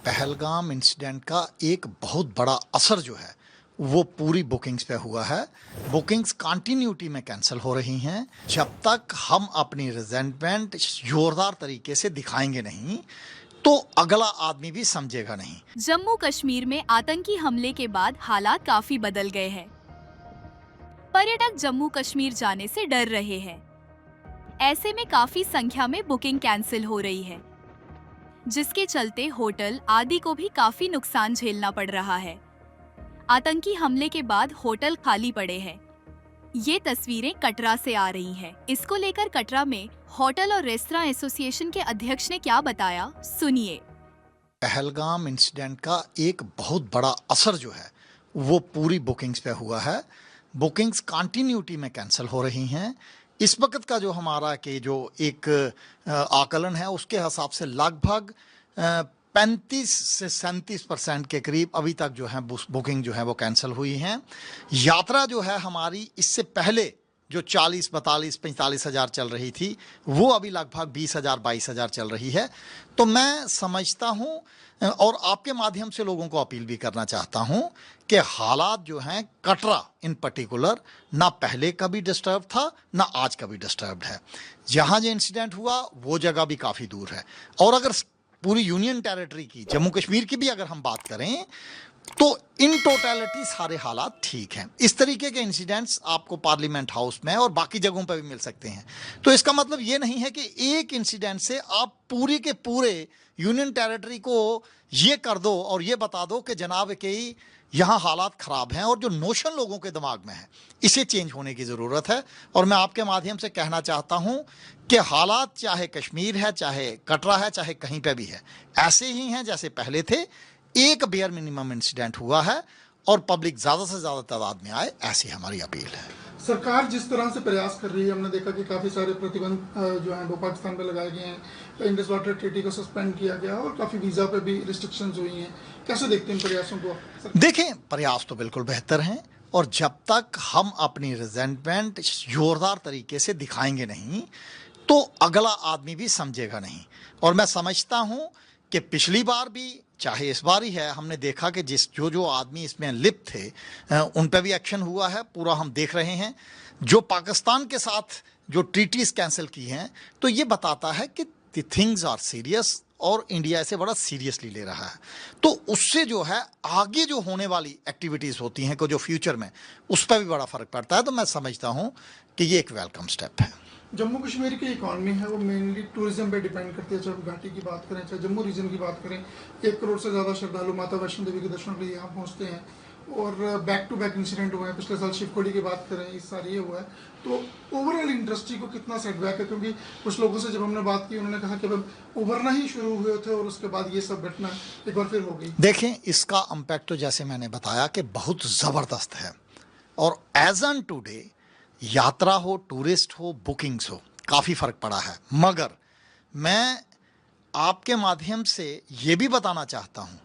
Pahalgam incident का एक बहुत बड़ा असर जो है वो पूरी बुकिंग्स पे हुआ है। बुकिंग्स कंटिन्यूटी में कैंसिल हो रही हैं। जब तक हम अपनी रिजेंटमेंट जोरदार तरीके से दिखाएंगे नहीं तो अगला आदमी भी समझेगा नहीं। जम्मू कश्मीर में आतंकी हमले के बाद हालात काफी बदल गए हैं। पर्यटक जम्मू कश्मीर जाने से डर रहे हैं। ऐसे में काफी संख्या में बुकिंग कैंसिल हो रही है, जिसके चलते होटल आदि को भी काफी नुकसान झेलना पड़ रहा है। आतंकी हमले के बाद होटल खाली पड़े हैं। ये तस्वीरें कटरा से आ रही हैं। इसको लेकर कटरा में होटल और रेस्तरां एसोसिएशन के अध्यक्ष ने क्या बताया, सुनिए। पहलगाम इंसिडेंट का एक बहुत बड़ा असर जो है वो पूरी बुकिंग्स पे हुआ है। बुकिंग्स कंटिन्यूटी में कैंसिल हो रही हैं। इस वक्त का जो हमारा के जो एक आकलन है उसके हिसाब से लगभग 35 से 37% के करीब अभी तक जो है बुकिंग जो है वो कैंसिल हुई हैं। यात्रा जो है हमारी इससे पहले जो 40, 42, 45 हज़ार चल रही थी वो अभी लगभग 20 हज़ार 22 हज़ार चल रही है। तो मैं समझता हूँ और आपके माध्यम से लोगों को अपील भी करना चाहता हूँ कि हालात जो हैं कटरा इन पर्टिकुलर ना पहले कभी डिस्टर्ब था ना आज कभी डिस्टर्ब्ड है। जहाँ जो इंसिडेंट हुआ वो जगह भी काफ़ी दूर है। और अगर पूरी यूनियन टेरिटरी की, जम्मू कश्मीर की भी अगर हम बात करें तो इन टोटलिटी सारे हालात ठीक हैं। इस तरीके के इंसिडेंट्स आपको पार्लियामेंट हाउस में और बाकी जगहों पर भी मिल सकते हैं। तो इसका मतलब ये नहीं है कि एक इंसिडेंट से आप पूरी के पूरे यूनियन टेरिटरी को ये कर दो और ये बता दो कि जनाब कि यहाँ हालात ख़राब हैं। और जो नोशन लोगों के दिमाग में है इसे चेंज होने की ज़रूरत है। और मैं आपके माध्यम से कहना चाहता हूँ कि हालात चाहे कश्मीर है, चाहे कटरा है, चाहे कहीं पर भी है, ऐसे ही हैं जैसे पहले थे। एक बेयर मिनिमम इंसिडेंट हुआ है और पब्लिक ज़्यादा से ज़्यादा तादाद में आए, ऐसी हमारी अपील है। सरकार जिस तरह से प्रयास कर रही है, हमने देखा कि काफ़ी सारे प्रतिबंध जो हैं वो पाकिस्तान पर लगाए गए हैं। इंडस वाटर ट्रीटी को सस्पेंड किया गया और काफ़ी वीज़ा पे भी रिस्ट्रिक्शंस हुई हैं। कैसे देखते हैं इन प्रयासों को? देखें, प्रयास तो बिल्कुल बेहतर हैं और जब तक हम अपनी रिजेंटमेंट जोरदार तरीके से दिखाएंगे नहीं तो अगला आदमी भी समझेगा नहीं। और मैं समझता हूँ कि पिछली बार भी चाहे इस बार ही है, हमने देखा कि जो आदमी इसमें लिप्त थे उन पर भी एक्शन हुआ है। पूरा हम देख रहे हैं जो पाकिस्तान के साथ जो ट्रीटीज कैंसिल की हैं, तो ये बताता है कि द थिंग्स आर सीरियस और इंडिया इसे बड़ा सीरियसली ले रहा है। तो उससे जो है आगे जो होने वाली एक्टिविटीज़ होती हैं को जो फ्यूचर में उस पर भी बड़ा फ़र्क पड़ता है। तो मैं समझता हूँ कि ये एक वेलकम स्टेप है। जम्मू कश्मीर की इकॉनमी है वो मेनली टूरिज्म पे डिपेंड करती है। चाहे हम घाटी की बात करें, चाहे जम्मू रीजन की बात करें, 1 करोड़ से ज़्यादा श्रद्धालु माता वैष्णो देवी के दर्शन के लिए यहाँ पहुँचते हैं। और बैक टू बैक इंसिडेंट हुए हैं। पिछले साल शिवखोड़ी की बात करें, इस साल ये हुआ है। तो ओवरऑल इंडस्ट्री को कितना सेटबैक है? क्योंकि कुछ लोगों से जब हमने बात की उन्होंने कहा कि अब उभरना ही शुरू हुए थे और उसके बाद ये सब घटना एक बार फिर हो गई। देखें, इसका इम्पैक्ट तो जैसे मैंने बताया कि बहुत ज़बरदस्त है। और एज ऑन टुडे यात्रा हो, टूरिस्ट हो, बुकिंग्स हो, काफ़ी फ़र्क पड़ा है। मगर मैं आपके माध्यम से ये भी बताना चाहता हूँ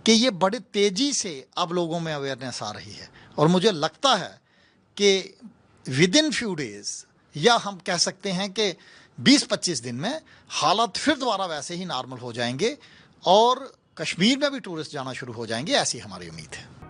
कि ये बड़े तेज़ी से अब लोगों में अवेयरनेस आ रही है। और मुझे लगता है कि विद इन फ्यू डेज़ या हम कह सकते हैं कि 20-25 दिन में हालात फिर दोबारा वैसे ही नॉर्मल हो जाएंगे और कश्मीर में भी टूरिस्ट जाना शुरू हो जाएंगे, ऐसी हमारी उम्मीद है।